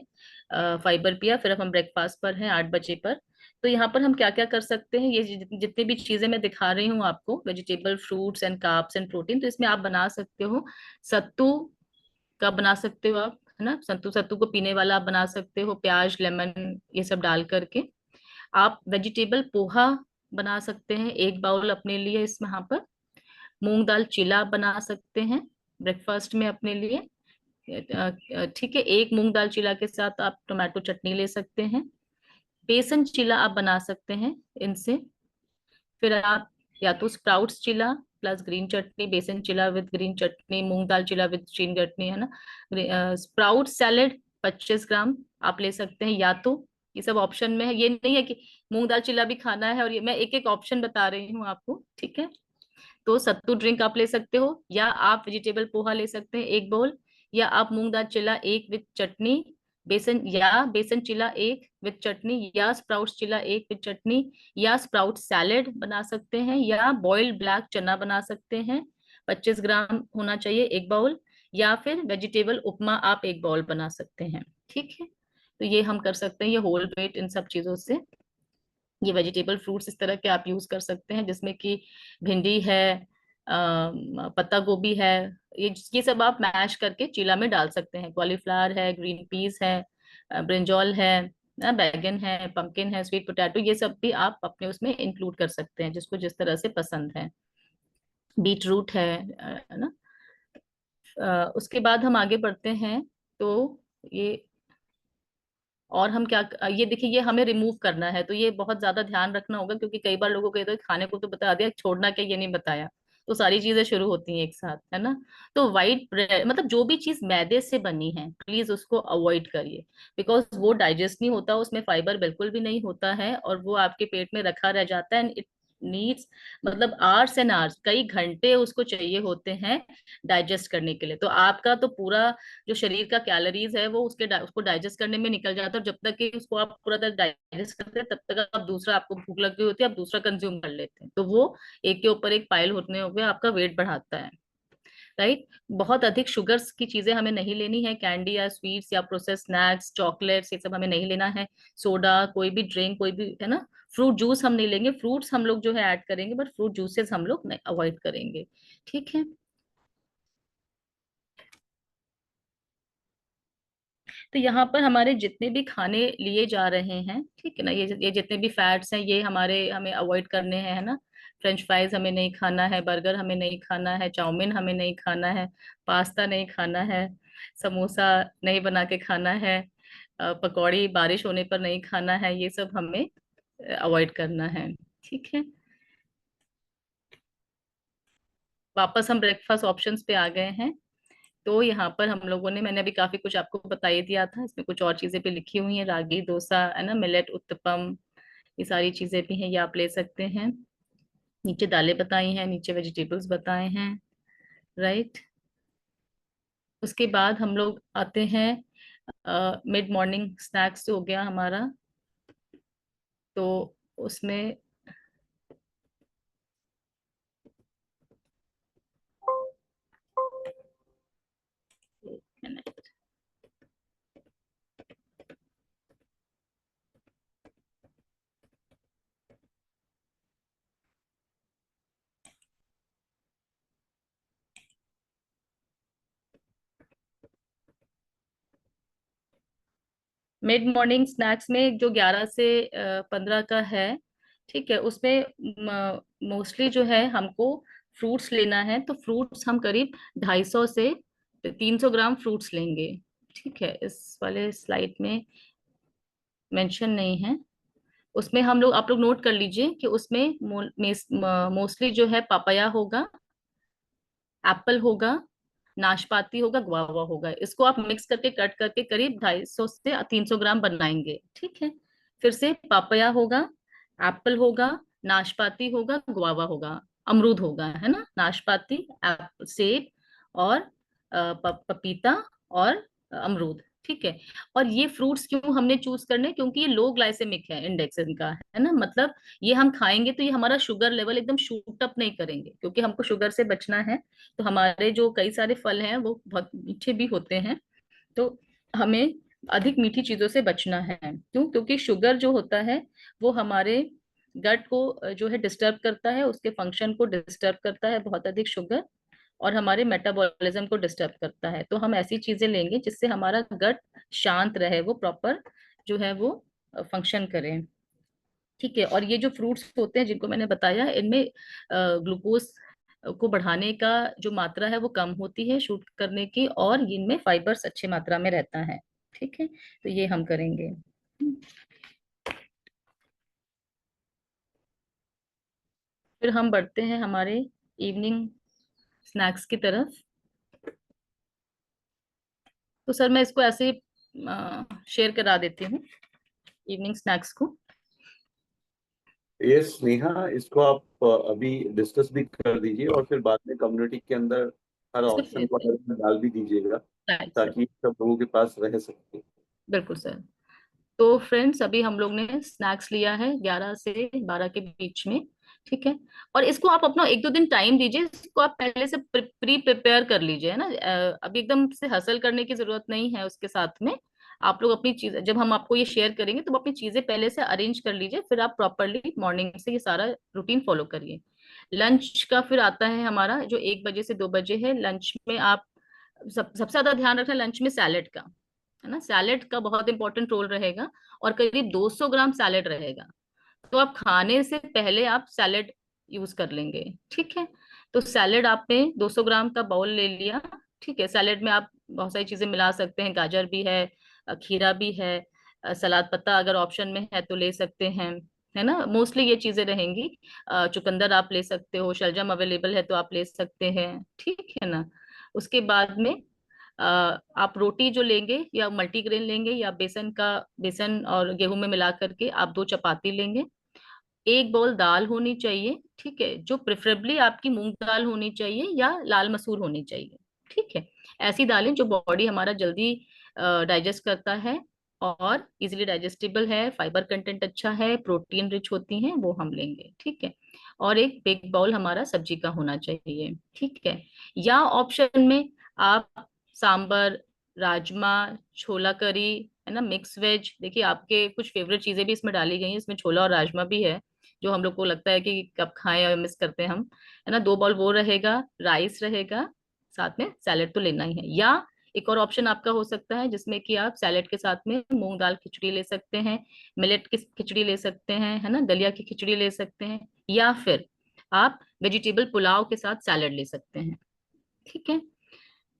फाइबर पिया, फिर अब हम ब्रेकफास्ट पर हैं 8 बजे पर। तो यहाँ पर हम क्या क्या कर सकते हैं, ये जितनी भी चीजें मैं दिखा रही हूँ आपको, vegetable, fruits and carbs and protein, तो इसमें आप बना सकते हो सत्तू का, बना सकते हो आप, है ना, सत्तू, सत्तू को पीने वाला आप बना सकते हो, प्याज, लेमन, ये सब डाल करके। आप वेजिटेबल पोहा बना सकते हैं 1 बाउल अपने लिए, इसमें यहाँ पर मूंग दाल चिला बना सकते हैं ब्रेकफास्ट में अपने लिए। ठीक है, एक मूंग दाल चिला के साथ आप टोमेटो चटनी ले सकते हैं। बेसन चिला आप बना सकते हैं इनसे। फिर आप या तो स्प्राउट्स चिला प्लस ग्रीन चटनी, बेसन चिला with green chutney, moong dal chilla with green चटनी, है ना। स्प्राउट सैलेड 25 ग्राम आप ले सकते हैं, या तो ये सब ऑप्शन में है, ये नहीं है कि मूंग दाल चिला भी खाना है, और ये मैं एक एक ऑप्शन बता रही हूँ आपको, ठीक है। तो सत्तू ड्रिंक आप ले सकते हो, या आप वेजिटेबल पोहा ले सकते हैं 1 बाउल, या आप मूंग दाल चिला 1 विद चटनी, बेसन चिला 1 विद चटनी, या स्प्राउट्स चिला 1 विद चटनी, या स्प्राउट सैलेड बना सकते हैं, या बॉइल्ड ब्लैक चना बना सकते हैं, 25 ग्राम होना चाहिए 1 बाउल, या फिर वेजिटेबल उपमा आप 1 बाउल बना सकते हैं, ठीक है। तो ये हम कर सकते हैं, ये होल वेट इन सब चीजों से। ये वेजिटेबल फ्रूट्स इस तरह के आप यूज कर सकते हैं, जिसमें कि भिंडी है, पत्ता गोभी है, ये सब आप मैश करके चीला में डाल सकते हैं। कॉलीफ्लावर है, ग्रीन पीस है, ब्रिंजॉल है, बैगन है, पंपकिन है, स्वीट पोटैटो, ये सब भी आप अपने उसमें इंक्लूड कर सकते हैं, जिसको जिस तरह से पसंद है। बीट रूट है ना। उसके बाद हम आगे बढ़ते हैं। तो ये, और हम क्या, ये देखिए, ये हमें रिमूव करना है, तो ये बहुत ज्यादा ध्यान रखना होगा, क्योंकि कई बार लोगों को कहते हैं खाने को तो बता दिया, छोड़ना क्या ये नहीं बताया, तो सारी चीजें शुरू होती हैं एक साथ, है ना। तो वाइट ब्रेड, मतलब जो भी चीज मैदे से बनी है प्लीज उसको अवॉइड करिए, बिकॉज वो डाइजेस्ट नहीं होता, उसमें फाइबर बिल्कुल भी नहीं होता है, और वो आपके पेट में रखा रह जाता है, एंड इट नीड्स, मतलब आवर्स एंड आवर्स, कई घंटे उसको चाहिए होते हैं डाइजेस्ट करने के लिए। तो आपका तो पूरा जो शरीर का कैलोरीज है वो उसको डाइजेस्ट करने में निकल जाता है, और जब तक कि उसको आप पूरा तरह डाइजेस्ट करते हैं तब तक आप दूसरा, आपको भूख लगी होती है, आप दूसरा कंज्यूम कर लेते हैं, तो वो एक के ऊपर एक पाइल होने हो गया, आपका वेट बढ़ाता है, राइट। बहुत अधिक शुगर्स की चीजें हमें नहीं लेनी है, कैंडी या स्वीट्स या प्रोसेस स्नैक्स, चॉकलेट्स, ये सब हमें नहीं लेना है। सोडा, कोई भी ड्रिंक, कोई भी, है ना, फ्रूट जूस हम नहीं लेंगे, फ्रूट्स हम लोग जो है ऐड करेंगे, बट फ्रूट जूसेस हम लोग अवॉइड करेंगे, ठीक है। तो यहाँ पर हमारे जितने भी खाने लिए जा रहे हैं, ठीक है ना, ये जितने भी फैट्स हैं ये हमारे, हमें अवॉइड करने हैं, है ना। फ्रेंच फ्राइज हमें नहीं खाना है, बर्गर हमें नहीं खाना है, चाउमीन हमें नहीं खाना है, पास्ता नहीं खाना है, समोसा नहीं बना के खाना है, पकौड़ी बारिश होने पर नहीं खाना है, ये सब हमें अवॉइड करना है, ठीक है। वापस हम ब्रेकफास्ट ऑप्शंस पे आ गए हैं। तो यहाँ पर हम लोगों ने, मैंने अभी काफी कुछ आपको बता ही दिया था, इसमें कुछ और चीजें भी लिखी हुई हैं, रागी डोसा, है ना, मिलेट उत्तपम, ये सारी चीजें भी हैं, ये आप ले सकते हैं। नीचे दालें बताई हैं, नीचे वेजिटेबल्स बताए हैं, राइट। उसके बाद हम लोग आते हैं मिड मॉर्निंग स्नैक्स हो गया हमारा। तो उसमें एक मिनट, मिड मॉर्निंग स्नैक्स में जो 11 से 15 का है, ठीक है, उसमें मोस्टली जो है हमको फ्रूट्स लेना है, तो फ्रूट्स हम करीब 250 से 300 ग्राम फ्रूट्स लेंगे, ठीक है। इस वाले स्लाइड में मेंशन नहीं है, उसमें हम लोग, आप लोग नोट कर लीजिए कि उसमें मोस्टली जो है पापाया होगा, एप्पल होगा, नाशपाती होगा, गुआवा होगा। इसको आप मिक्स करके कट करके करीब 250 से 300 ग्राम बनाएंगे। ठीक है, फिर से पापाया होगा, एप्पल होगा, नाशपाती होगा, गुआवा होगा, अमरूद होगा, है ना, नाशपाती, सेब और पपीता और अमरूद। ठीक है। और ये फ्रूट्स क्यों हमने चूज करने, क्योंकि ये लो ग्लाइसेमिक है, इंडेक्स इनका, है ना, मतलब ये हम खाएंगे तो ये हमारा शुगर लेवल एकदम शूट अप नहीं करेंगे, क्योंकि हमको शुगर से बचना है। तो हमारे जो कई सारे फल हैं वो बहुत मीठे भी होते हैं, तो हमें अधिक मीठी चीजों से बचना है। क्यों? क्योंकि शुगर जो होता है वो हमारे गट को जो है डिस्टर्ब करता है, उसके फंक्शन को डिस्टर्ब करता है बहुत अधिक शुगर, और हमारे मेटाबॉलिज्म को डिस्टर्ब करता है। तो हम ऐसी चीजें लेंगे जिससे हमारा गट शांत रहे, वो प्रॉपर जो है वो फंक्शन करे। ठीक है। और ये जो फ्रूट्स होते हैं जिनको मैंने बताया, इनमें ग्लूकोज को बढ़ाने का जो मात्रा है वो कम होती है शूट करने की, और इनमें फाइबर्स अच्छे मात्रा में रहता है। ठीक है, तो ये हम करेंगे। फिर हम बढ़ते हैं हमारे इवनिंग स्नैक्स की तरफ। तो सर मैं इसको ऐसे शेयर करा देती हूँ, इवनिंग स्नैक्स को। यस नेहा, इसको आप अभी डिस्कस भी कर दीजिए और फिर बाद में कम्युनिटी के अंदर हर इसको ऑप्शन को शेयर डाल भी दीजिएगा, करें। ताकि सब लोगों के पास रह सके। बिल्कुल सर। तो फ्रेंड्स अभी हम लोग ने स्नैक्स लिया है 11 से 12 के बीच में। ठीक है। और इसको आप अपना 1-2 दिन टाइम दीजिए, इसको आप पहले से प्री प्रिपेयर कर लीजिए, है ना। अभी एकदम से हसल करने की जरूरत नहीं है उसके साथ में। आप लोग अपनी चीज, जब हम आपको ये शेयर करेंगे तो अपनी चीजें पहले से अरेंज कर लीजिए, फिर आप प्रॉपरली मॉर्निंग से ये सारा रूटीन फॉलो करिए। लंच का फिर आता है हमारा जो 1 बजे से 2 बजे है। लंच में आप सबसे ज्यादा ध्यान रखना लंच में सैलेड का, है ना, सैलेड का बहुत इंपॉर्टेंट रोल रहेगा, और करीब 200 ग्राम सैलेड रहेगा। तो आप खाने से पहले आप सैलेड यूज कर लेंगे। ठीक है। तो सैलेड आपने 200 ग्राम का बाउल ले लिया। ठीक है। सैलेड में आप बहुत सारी चीजें मिला सकते हैं, गाजर भी है, खीरा भी है, सलाद पत्ता अगर ऑप्शन में है तो ले सकते हैं, है ना। मोस्टली ये चीजें रहेंगी। चुकंदर आप ले सकते हो, शलजम अवेलेबल है तो आप ले सकते हैं। ठीक है ना। उसके बाद में आप रोटी जो लेंगे या मल्टीग्रेन लेंगे या बेसन और गेहूं में मिला करके आप 2 चपाती लेंगे। एक बाउल दाल होनी चाहिए। ठीक है, जो प्रेफरेबली आपकी मूंग दाल होनी चाहिए या लाल मसूर होनी चाहिए। ठीक है। ऐसी दालें जो बॉडी हमारा जल्दी डाइजेस्ट करता है और इजीली डाइजेस्टेबल है, फाइबर कंटेंट अच्छा है, प्रोटीन रिच होती हैं, वो हम लेंगे। ठीक है। और एक बिग बाउल हमारा सब्जी का होना चाहिए। ठीक है। या ऑप्शन में आप सांबर, राजमा, छोला करी, है ना, मिक्स वेज, देखिए आपके कुछ फेवरेट चीजें भी इसमें डाली गई हैं, इसमें छोला और राजमा भी है, जो हम लोग को लगता है कि कब खाएं या मिस करते हैं हम, है ना। 2 बाउल वो रहेगा, राइस रहेगा, साथ में सैलेड तो लेना ही है। या एक और ऑप्शन आपका हो सकता है जिसमें कि आप सैलेड के साथ में मूंग दाल खिचड़ी ले सकते हैं, मिलेट की खिचड़ी ले सकते हैं, है ना, दलिया की खिचड़ी ले सकते हैं, या फिर आप वेजिटेबल पुलाव के साथ सैलेड ले सकते हैं। ठीक है।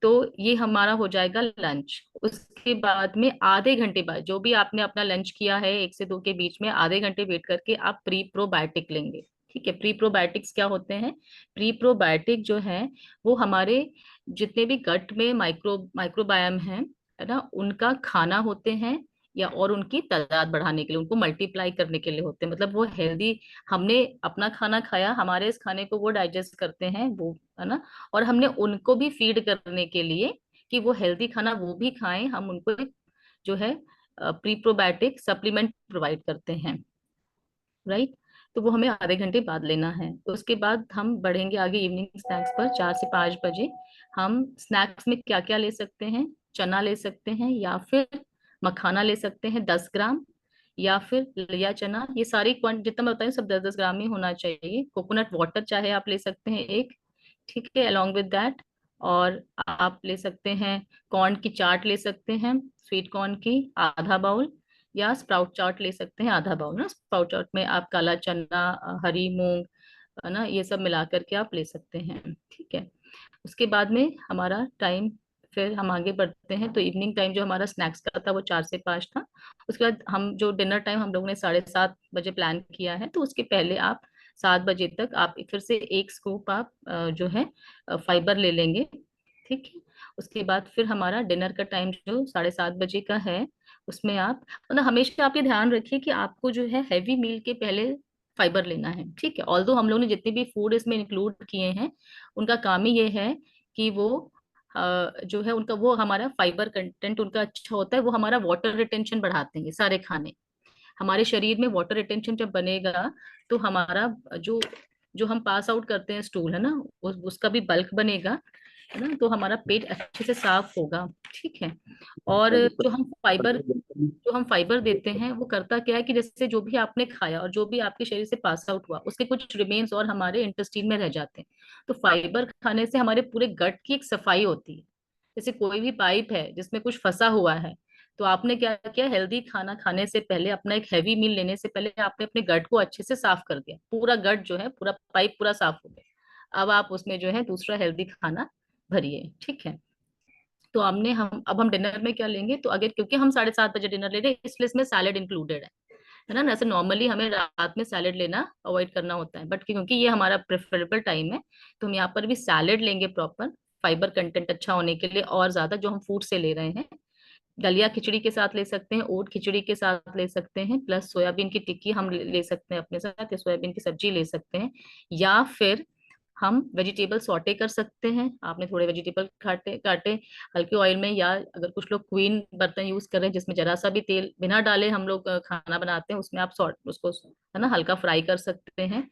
तो ये हमारा हो जाएगा लंच। उसके बाद में आधे घंटे बाद, जो भी आपने अपना लंच किया है 1 से 2 के बीच में, आधे घंटे वेट करके आप प्री प्रोबायोटिक लेंगे। ठीक है। प्री प्रोबायोटिक्स क्या होते हैं? प्री प्रोबायोटिक जो है वो हमारे जितने भी गट में माइक्रोबायम है ना, उनका खाना होते हैं, या और उनकी तादाद बढ़ाने के लिए, उनको मल्टीप्लाई करने के लिए होते हैं। मतलब वो हेल्दी, हमने अपना खाना खाया, हमारे इस खाने को वो डाइजेस्ट करते हैं, वो, है ना, और हमने उनको भी फीड करने के लिए कि वो हेल्दी खाना वो भी खाएं, हम उनको एक जो है प्री प्रोबायोटिक सप्लीमेंट प्रोवाइड करते हैं। राइट। तो वो हमें आधे घंटे बाद लेना है। तो उसके बाद हम बढ़ेंगे आगे इवनिंग स्नैक्स पर। 4 से 5 बजे हम स्नैक्स में क्या क्या ले सकते हैं? चना ले सकते हैं, या फिर मखाना ले सकते हैं 10 ग्राम, या फिर लिया चना, ये सारी क्वांटिटी जितना मैं बताई सब 10-10 ग्राम ही होना चाहिए। कोकोनट वाटर चाहे आप ले सकते हैं एक। ठीक है, अलोंग विद दैट। और आप ले सकते हैं कॉर्न की चाट ले सकते हैं, स्वीट कॉर्न की आधा बाउल, या स्प्राउट चाट ले सकते हैं आधा बाउल ना। स्प्राउट चाट में आप काला चना, हरी मूंग, है ना, ये सब मिला करके आप ले सकते हैं। ठीक है। उसके बाद में हमारा टाइम फिर हम आगे बढ़ते हैं। तो इवनिंग टाइम जो हमारा स्नैक्स का था वो 4 से 5 था। उसके बाद हम जो डिनर टाइम हम लोगों ने 7:30 बजे प्लान किया है, तो उसके पहले आप 7 बजे तक आप फिर से एक स्कूप आप जो है फाइबर ले लेंगे। ठीक है। उसके बाद फिर हमारा डिनर का टाइम जो 7:30 बजे का है, उसमें आप मतलब हमेशा आप ये ध्यान रखिए कि आपको जो है हैवी मील के पहले फाइबर लेना है। ठीक है। ऑल्दो हम लोग ने जितने भी फूड इसमें इंक्लूड किए हैं, उनका काम ही ये है कि वो जो है उनका वो हमारा फाइबर कंटेंट उनका अच्छा होता है, वो हमारा वाटर रिटेंशन बढ़ाते हैं ये सारे खाने। हमारे शरीर में वाटर रिटेंशन जब बनेगा तो हमारा जो जो हम पास आउट करते हैं स्टूल है ना, उसका भी बल्क बनेगा, है ना, तो हमारा पेट अच्छे से साफ होगा। ठीक है। और जो हम फाइबर देते हैं वो करता क्या है कि जैसे जो भी आपने खाया और जो भी आपके शरीर से पास आउट हुआ उसके कुछ रिमेन्स और हमारे इंटेस्टाइन में रह जाते हैं। तो फाइबर खाने से हमारे पूरे गट की एक सफाई होती है। जैसे कोई भी पाइप है जिसमें कुछ फंसा हुआ है, तो आपने क्या किया, हेल्दी खाना खाने से पहले, अपना एक हैवी मील लेने से पहले आपने अपने गट को अच्छे से साफ कर दिया, पूरा गट जो है पूरा पाइप पूरा साफ हो गया। अब आप उसमें जो है दूसरा हेल्दी खाना भरिए। ठीक है। तो हमने हम अब हम डिनर में क्या लेंगे, तो अगर क्योंकि हम 7:30 बजे डिनर ले रहे हैं इसलिए इसमें सैलेड इंक्लूडेड है ना। ऐसे नॉर्मली हमें रात में सैलेड लेना अवॉइड करना होता है, बट क्योंकि ये हमारा प्रेफरेबल टाइम है तो हम यहाँ पर भी सैलेड लेंगे प्रॉपर, फाइबर कंटेंट अच्छा होने के लिए और ज्यादा जो हम फूड से ले रहे हैं। दलिया खिचड़ी के साथ ले सकते हैं, ओट खिचड़ी के साथ ले सकते हैं, प्लस सोयाबीन की टिक्की हम ले सकते हैं अपने साथ, या सोयाबीन की सब्जी ले सकते हैं, या फिर हम वेजिटेबल सॉटे कर सकते हैं। आपने थोड़े वेजिटेबल काटे काटे हल्के ऑयल में, या अगर कुछ लोग क्वीन बर्तन यूज कर रहे हैं जिसमें जरा सा भी तेल बिना डाले हम लोग खाना बनाते हैं, उसमें आप सॉट उसको है ना हल्का फ्राई कर सकते हैं।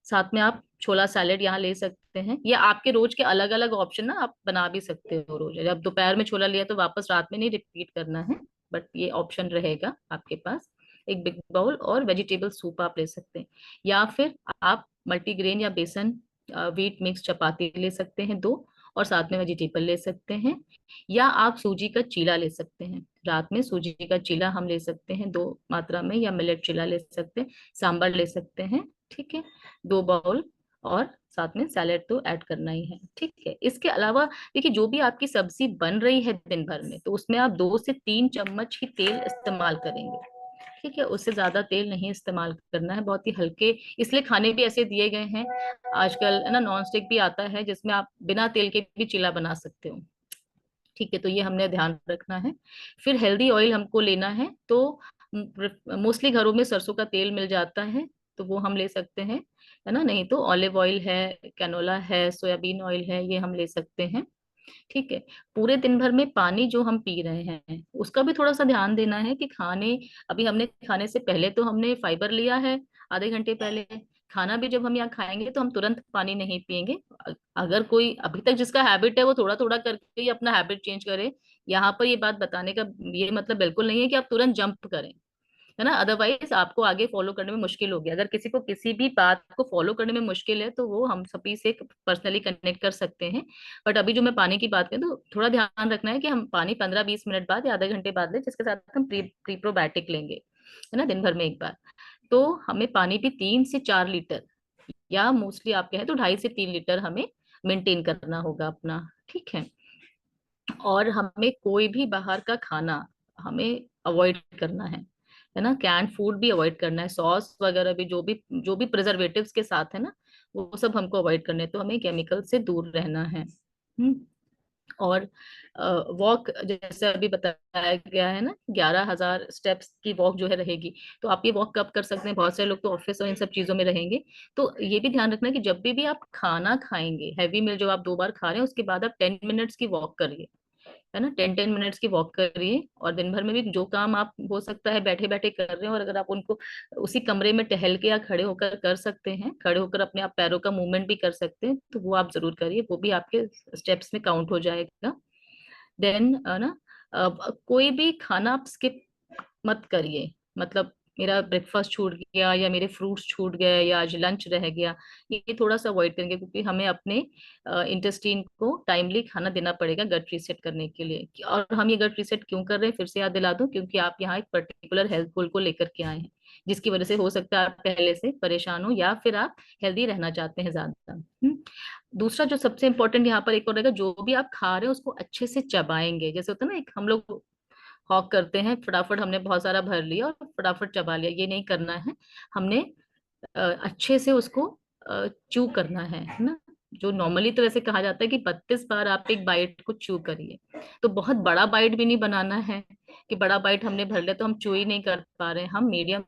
साथ में आप छोला सैलेड यहाँ ले सकते हैं, या आपके रोज के अलग अलग ऑप्शन ना आप बना भी सकते हो रोज। जब दोपहर में छोला लिया तो वापस रात में नहीं रिपीट करना है, बट ये ऑप्शन रहेगा आपके पास। एक बिग बाउल और वेजिटेबल सूप आप ले सकते हैं, या फिर आप मल्टीग्रेन या बेसन व्हीट मिक्स चपाती ले सकते हैं 2, और साथ में वेजिटेबल ले सकते हैं, या आप सूजी का चीला ले सकते हैं। रात में सूजी का चीला हम ले सकते हैं 2 मात्रा में, या मिलेट चीला ले सकते हैं, सांबर ले सकते हैं। ठीक है। 2 बाउल, और साथ में सैलेड तो ऐड करना ही है। ठीक है। इसके अलावा देखिए जो भी आपकी सब्जी बन रही है दिन भर में, तो उसमें आप 2 से 3 चम्मच ही तेल इस्तेमाल करेंगे। ठीक है। उससे ज्यादा तेल नहीं इस्तेमाल करना है, बहुत ही हल्के। इसलिए खाने भी ऐसे दिए गए हैं आजकल है ना, नॉन स्टिक भी आता है जिसमें आप बिना तेल के भी चीला बना सकते हो। ठीक है। तो ये हमने ध्यान रखना है। फिर हेल्दी ऑयल हमको लेना है, तो मोस्टली घरों में सरसों का तेल मिल जाता है, तो वो हम ले सकते हैं, है ना। नहीं तो ऑलिव ऑयल है, कैनोला है, सोयाबीन ऑयल है, ये हम ले सकते हैं। ठीक है। पूरे दिन भर में पानी जो हम पी रहे हैं उसका भी थोड़ा सा ध्यान देना है कि अभी हमने खाने से पहले तो हमने फाइबर लिया है आधे घंटे पहले, खाना भी जब हम यहाँ खाएंगे तो हम तुरंत पानी नहीं पिएंगे। अगर कोई अभी तक जिसका हैबिट है वो थोड़ा थोड़ा करके ही अपना हैबिट चेंज करे। यहाँ पर ये बात बताने का ये मतलब बिल्कुल नहीं है कि आप तुरंत जंप करें, है ना, अदरवाइज आपको आगे फॉलो करने में मुश्किल होगी। अगर किसी को किसी भी बात को फॉलो करने में मुश्किल है तो वो हम सभी से पर्सनली कनेक्ट कर सकते हैं। बट अभी जो मैं पानी की बात करूँ तो थोड़ा ध्यान रखना है कि हम पानी 15-20 मिनट बाद या आधे घंटे बाद लें, जिसके साथ हम प्रीप्रोबायोटिक लेंगे, है ना, दिन भर में एक बार। तो हमें पानी भी 3 से 4 लीटर, या मोस्टली आप कहें तो 2.5 से 3 लीटर हमें मेंटेन करना होगा अपना। ठीक है। और हमें कोई भी बाहर का खाना हमें अवॉइड करना है ना। कैंड फूड भी अवॉइड करना है, सॉस वगैरह भी, जो भी प्रिजर्वेटिव्स के साथ है ना, वो सब हमको अवॉइड करने हैं। तो हमें केमिकल से दूर रहना है। और वॉक जैसे अभी बताया गया है ना, 11,000 स्टेप्स की वॉक जो है रहेगी। तो आप ये वॉक कब कर सकते हैं, बहुत सारे लोग तो ऑफिस और इन सब चीजों में रहेंगे, तो ये भी ध्यान रखना है कि जब भी आप खाना खाएंगे, हैवी मील जो आप 2 बार खा रहे हैं उसके बाद आप 10 मिनट्स की वॉक करिए, है ना, 10-10 मिनट्स की वॉक करिए। और दिन भर में भी जो काम आप हो सकता है बैठे बैठे कर रहे हैं, और अगर आप उनको उसी कमरे में टहल के या खड़े होकर कर सकते हैं, खड़े होकर अपने आप पैरों का मूवमेंट भी कर सकते हैं, तो वो आप जरूर करिए, वो भी आपके स्टेप्स में काउंट हो जाएगा। देन ना कोई भी खाना आप स्किप मत करिए, मतलब मेरा ब्रेकफास्ट छूट गया या मेरे फ्रूट्स छूट गए या आज लंच रह गया, ये थोड़ा सा अवॉइड करेंगे, क्योंकि हमें अपने इंटेस्टाइन को टाइमली खाना देना पड़ेगा गट रीसेट करने के लिए। और हम ये गट रीसेट क्यों कर रहे हैं फिर से याद दिला दूं, क्योंकि आप यहाँ एक पर्टिकुलर हेल्थ गोल को लेकर के आए हैं, जिसकी वजह से हो सकता है आप पहले से परेशान हो या फिर आप हेल्दी रहना चाहते हैं ज्यादा। दूसरा जो सबसे इंपॉर्टेंट यहाँ पर एक और रहेगा, जो भी आप खा रहे हो उसको अच्छे से चबाएंगे। जैसे होता है ना, एक हम लोग हॉक करते हैं, फटाफट हमने बहुत सारा भर लिया और फटाफट चबा लिया, ये नहीं करना है। हमने अच्छे से उसको च्यू करना है ना। जो नॉर्मली तो ऐसे कहा जाता है कि 32 बार आप एक बाइट को च्यू करिए। तो बहुत बड़ा बाइट भी नहीं बनाना है कि बड़ा बाइट हमने भर लिया तो हम च्यू ही नहीं कर पा रहे हैं। हम मीडियम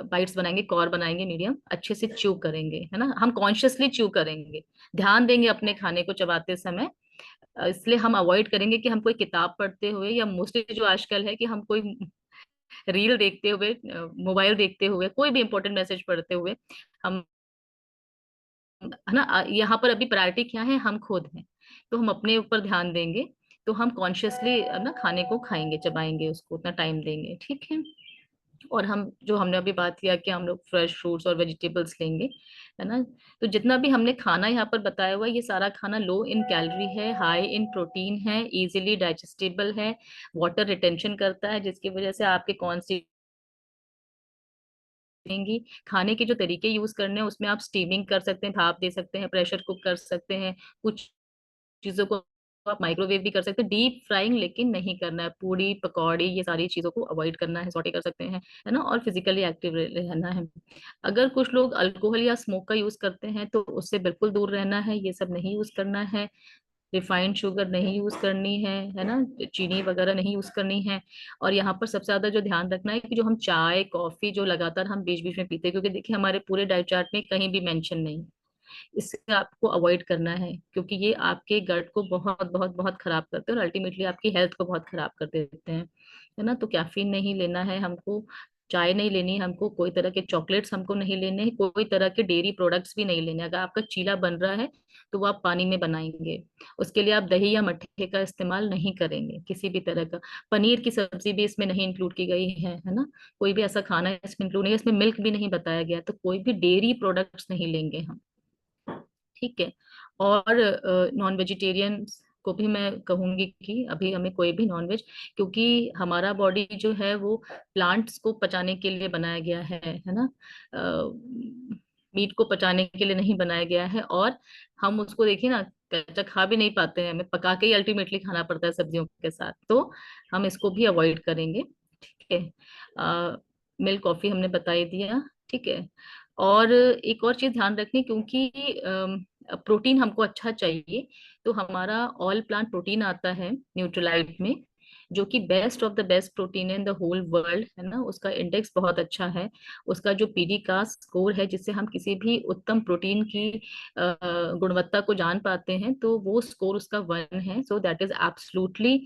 बाइट्स बनाएंगे, कॉर बनाएंगे मीडियम, अच्छे से च्यू करेंगे, है ना। हम कॉन्शियसली च्यू करेंगे, ध्यान देंगे अपने खाने को चबाते समय। इसलिए हम अवॉइड करेंगे कि हम कोई किताब पढ़ते हुए, या मोस्टली जो आजकल है कि हम कोई रील देखते हुए, मोबाइल देखते हुए, कोई भी इंपॉर्टेंट मैसेज पढ़ते हुए हम, है ना, यहाँ पर अभी प्रायोरिटी क्या है, हम खुद हैं। तो हम अपने ऊपर ध्यान देंगे, तो हम कॉन्शियसली ना खाने को खाएंगे, चबाएंगे, उसको उतना टाइम देंगे, ठीक है। और हम जो हमने अभी बात किया कि हम लोग फ्रेश फ्रूट्स और वेजिटेबल्स लेंगे, है ना। तो जितना भी हमने खाना यहाँ पर बताया हुआ है, ये सारा खाना लो इन कैलोरी है, हाई इन प्रोटीन है, इजीली डाइजेस्टेबल है, वाटर रिटेंशन करता है, जिसकी वजह से आपके देंगी। खाने के जो तरीके यूज करने हैं उसमें आप स्टीमिंग कर सकते हैं, भाप दे सकते हैं, प्रेशर कुक कर सकते हैं, कुछ चीजों को आप माइक्रोवेव भी कर सकते हैं। डीप फ्राइंग लेकिन नहीं करना है, पूड़ी पकौड़ी ये सारी चीजों को अवॉइड करना है, सॉटे कर सकते हैं, है ना। और फिजिकली एक्टिव रहना है। अगर कुछ लोग अल्कोहल या स्मोक का यूज करते हैं तो उससे बिल्कुल दूर रहना है, ये सब नहीं यूज करना है। रिफाइंड शुगर नहीं यूज करनी है ना, चीनी वगैरह नहीं यूज करनी है। और यहाँ पर सबसे ज्यादा जो ध्यान रखना है कि जो हम चाय कॉफी जो लगातार हम बीच बीच में पीते हैं, क्योंकि देखिए हमारे पूरे डाइट चार्ट में कहीं भी मेंशन नहीं है, इससे आपको अवॉइड करना है, क्योंकि ये आपके गट को बहुत बहुत बहुत खराब करते हैं और अल्टीमेटली आपकी हेल्थ को बहुत खराब कर देते हैं, है ना। तो कैफीन नहीं लेना है हमको, चाय नहीं लेनी है हमको, कोई तरह के चॉकलेट्स हमको नहीं लेने हैं, कोई तरह के डेयरी प्रोडक्ट्स भी नहीं लेने। अगर आपका चीला बन रहा है तो वो आप पानी में बनाएंगे, उसके लिए आप दही या मट्ठे का इस्तेमाल नहीं करेंगे, किसी भी तरह का। पनीर की सब्जी भी इसमें नहीं इंक्लूड की गई है ना। कोई भी ऐसा खाना इसमें इंक्लूड नहीं है, इसमें मिल्क भी नहीं बताया गया, तो कोई भी डेयरी प्रोडक्ट्स नहीं लेंगे हम, ठीक है। और नॉन वेजिटेरियन को भी मैं कहूंगी कि अभी हमें कोई भी नॉन वेज, क्योंकि हमारा बॉडी जो है वो प्लांट्स को पचाने के लिए बनाया गया है ना। मीट को पचाने के लिए नहीं बनाया गया है। और हम उसको देखिए ना, कच्चा खा भी नहीं पाते हैं, हमें पका के ही अल्टीमेटली खाना पड़ता है सब्जियों के साथ, तो हम इसको भी अवॉइड करेंगे, ठीक है। मिल्क कॉफी हमने बता ही दिया, ठीक है। और एक और चीज ध्यान रखनी, क्योंकि प्रोटीन हमको अच्छा चाहिए, तो हमारा ऑल प्लांट प्रोटीन आता है न्यूट्रीलाइट में, जो कि best of the best protein है इन द होल वर्ल्ड, है ना। उसका इंडेक्स बहुत अच्छा है, उसका जो पीडी का स्कोर है, जिससे हम किसी भी उत्तम प्रोटीन की गुणवत्ता को जान पाते हैं, तो वो स्कोर उसका 1 है। So that is absolutely.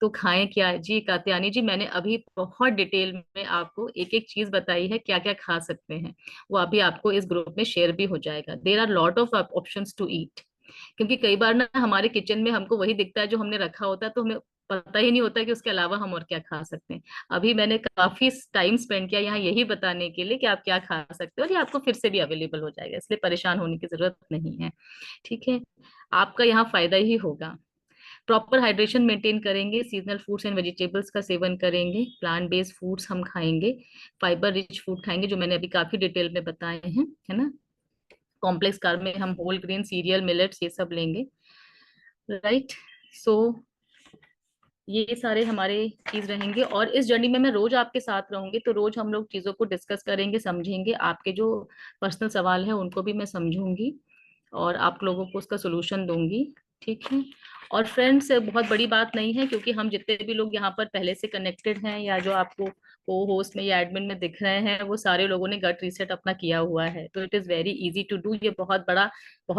तो खाएं क्या जी कात्यानी जी, मैंने अभी बहुत डिटेल में आपको एक एक चीज बताई है, क्या क्या खा सकते हैं। वो अभी आपको इस ग्रुप में शेयर भी हो जाएगा। There are lot of options to eat, क्योंकि कई बार ना हमारे किचन में हमको वही दिखता है जो हमने रखा होता है, तो हमें पता ही नहीं होता कि उसके अलावा हम और क्या खा सकते हैं। अभी मैंने काफी टाइम स्पेंड किया यहाँ यही बताने के लिए कि आप क्या खा सकते हो, और ये आपको फिर से भी अवेलेबल हो जाएगा, इसलिए परेशान होने की जरूरत नहीं है, ठीक है। आपका यहाँ फायदा ही होगा। प्रॉपर हाइड्रेशन मेंटेन करेंगे, सीजनल फ्रूट्स एंड वेजिटेबल्स का सेवन करेंगे, प्लांट बेस्ड फूड्स हम खाएंगे, फाइबर रिच फूड खाएंगे जो मैंने अभी काफी डिटेल में बताए हैं, है ना। कॉम्प्लेक्स कार्ब में हम होल ग्रेन सीरियल मिलेट्स ये सब लेंगे, राइट। सो ये सारे हमारे चीज रहेंगे, और इस जर्नी में मैं रोज आपके साथ रहूंगी, तो रोज हम लोग चीजों को डिस्कस करेंगे, समझेंगे। आपके जो पर्सनल सवाल है उनको भी मैं समझूंगी और आप लोगों को उसका सोल्यूशन दूंगी, ठीक है। और फ्रेंड्स, बहुत बड़ी बात नहीं है, क्योंकि हम जितने भी लोग यहाँ पर पहले से कनेक्टेड हैं, या जो आपको को होस्ट में या एडमिन में दिख रहे हैं, वो सारे लोगों ने गट रीसेट अपना किया हुआ है, तो it is very easy to do. ये बहुत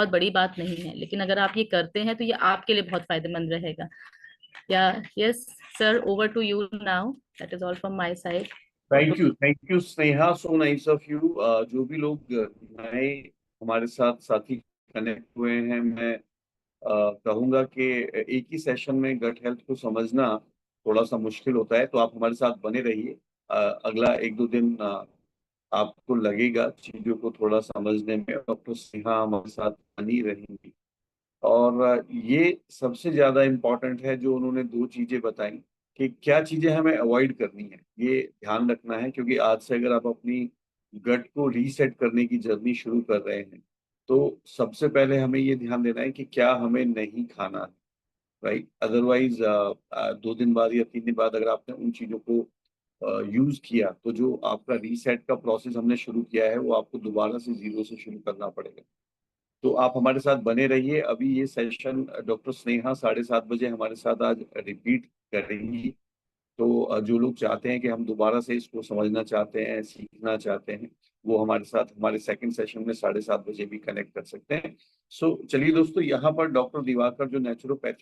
बड़ी बात नहीं है, लेकिन अगर आप ये करते हैं तो ये आपके लिए बहुत फायदेमंद रहेगा। या yes sir, over to you now, that is all from my side. Thank you Sneha, so nice of you. जो भी लोग नए हमारे साथ साथी कनेक्ट हुए हैं, मैं कहूंगा कि एक ही सेशन में गट हेल्थ को समझना थोड़ा सा मुश्किल होता है, तो आप हमारे साथ बने रहिए। अगला 1-2 दिन आपको लगेगा चीजों को थोड़ा समझने में। डॉक्टर स्नेहा हमारे साथ बनी रहेंगी, और ये सबसे ज्यादा इम्पोर्टेंट है जो उन्होंने 2 चीजें बताई कि क्या चीजें हमें अवॉइड करनी है, ये ध्यान रखना है। क्योंकि आज से अगर आप अपनी गट को रीसेट करने की जर्नी शुरू कर रहे हैं, तो सबसे पहले हमें ये ध्यान देना है कि क्या हमें नहीं खाना है, राइट। अदरवाइज 2 दिन बाद या 3 दिन बाद अगर आपने उन चीजों को यूज किया, तो जो आपका रीसेट का प्रोसेस हमने शुरू किया है वो आपको दोबारा से जीरो से शुरू करना पड़ेगा। तो आप हमारे साथ बने रहिए। अभी ये सेशन डॉक्टर स्नेहा 7:30 बजे हमारे साथ आज रिपीट करेंगी। तो जो लोग चाहते हैं कि हम दोबारा से इसको समझना चाहते हैं, सीखना चाहते हैं, वो हमारे साथ हमारे सेकंड सेशन में 7:30 बजे भी कनेक्ट कर सकते हैं। सो चलिए दोस्तों, यहाँ पर डॉक्टर दिवाकर जो नेचुरोपैथी